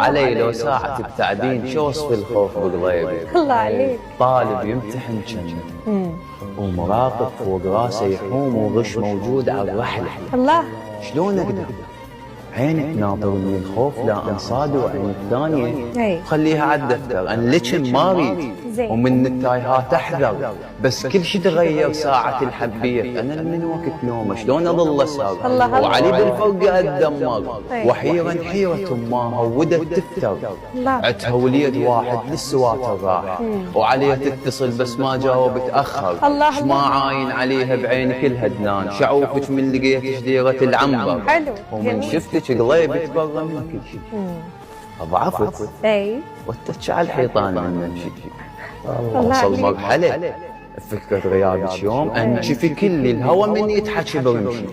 علي لو ساعة التعدين شو وصف الخوف بقليبي. الله عليك. طالب يمتحن جنة ومراقب فوق راسه يحوم وغش موجود على الرحلة. الله. شلون اقدر؟ عينك ناطرني الخوف لا انصاد، وعين الثانية خليها على الدفتر، انلجم ما اريد ومن التايهات احذر، بس كل شي تغير ساعة الحبيت، انا من وقت نومه شلون اظل اسهر وعلي بالفرقة اتدمر، وحيرا حيرة امها ودت تفتر، عتها وليد واحد للسواتر راح وعليه تتصل بس ما جاوب تاخر، ما عاين عليها بعين كلها دنان، شعوفك من لقيت جديرة العنبر، ومن شفتك قليبي تبرى من كل شيء، اضعفت واتتش على الحيطان من نمشي. وصل مرحلة فكرة غيابك يوم انشفي كل الهوى من يتحكي برمشي.